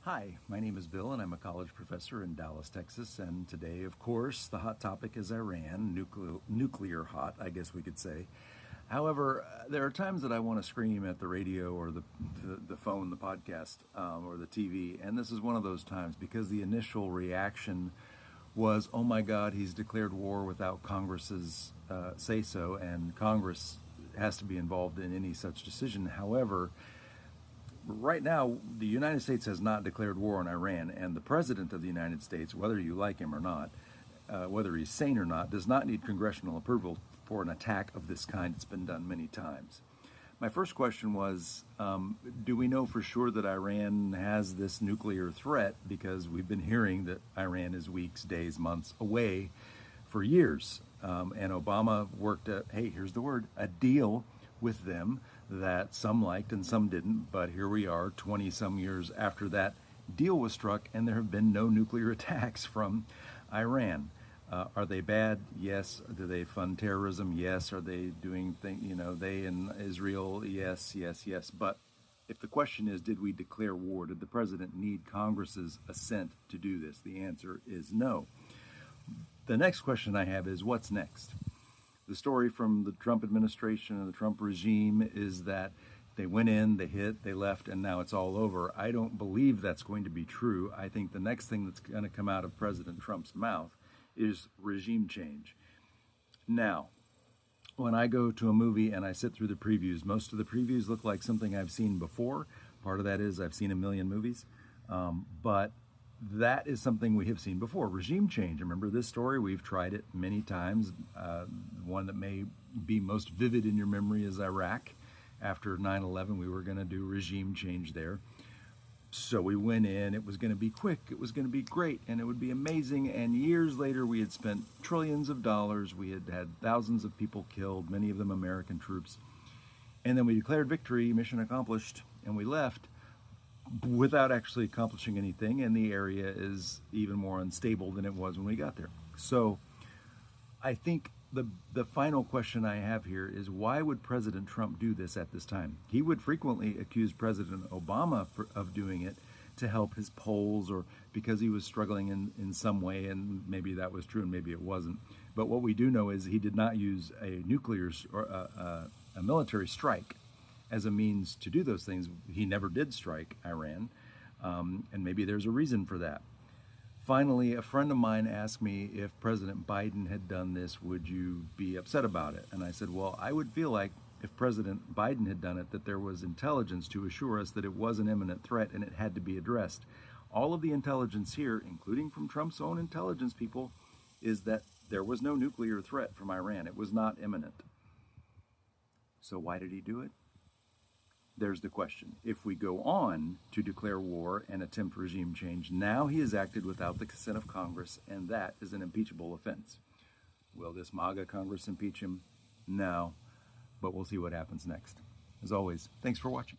Hi, my name is Bill and I'm a college professor in Dallas, Texas. And today, of course, the hot topic is Iran, nuclear hot, I guess we could say. However, there are times that I want to scream at the radio or the phone, the podcast, or the TV. And this is one of those times because the initial reaction was, oh my God, he's declared war without Congress's say so, and Congress has to be involved in any such decision. However, right now, the United States has not declared war on Iran, and the President of the United States, whether you like him or not, whether he's sane or not, does not need congressional approval for an attack of this kind. It's been done many times. My first question was, do we know for sure that Iran has this nuclear threat? Because we've been hearing that Iran is weeks, days, months away for years. And Obama worked here's the word, a deal with them that some liked and some didn't. But here we are 20 some years after that deal was struck, and there have been no nuclear attacks from Iran. Are they bad? Yes. Do they fund terrorism? Yes. Are they doing things, they in Israel? Yes, yes, yes. But if the question is, did we declare war? Did the president need Congress's assent to do this? The answer is no. The next question I have is, what's next? The story from the Trump administration and the Trump regime is that they went in, they hit, they left, and now it's all over. I don't believe that's going to be true. I think the next thing that's going to come out of President Trump's mouth is regime change. Now, when I go to a movie and I sit through the previews, most of the previews look like something I've seen before. Part of that is I've seen a million movies, but that is something we have seen before. Regime change. Remember this story? We've tried it many times. One that may be most vivid in your memory is Iraq. After 9/11, we were going to do regime change there. So we went in. It was going to be quick. It was going to be great. And it would be amazing. And years later, we had spent trillions of dollars. We had had thousands of people killed, many of them American troops. And then we declared victory, mission accomplished, and we left without actually accomplishing anything, and the area is even more unstable than it was when we got there. So I think the final question I have here is, why would President Trump do this at this time? He would frequently accuse President Obama of doing it to help his polls, or because he was struggling in some way, and maybe that was true and maybe it wasn't. But what we do know is he did not use a nuclear or a military strike as a means to do those things. He never did strike Iran, and maybe there's a reason for that. Finally, a friend of mine asked me, if President Biden had done this, would you be upset about it? And I said, well, I would feel like if President Biden had done it, that there was intelligence to assure us that it was an imminent threat and it had to be addressed. All of the intelligence here, including from Trump's own intelligence people, is that there was no nuclear threat from Iran. It was not imminent. So why did he do it? There's the question. If we go on to declare war and attempt regime change, now he has acted without the consent of Congress, and that is an impeachable offense. Will this MAGA Congress impeach him? No, but we'll see what happens next. As always, thanks for watching.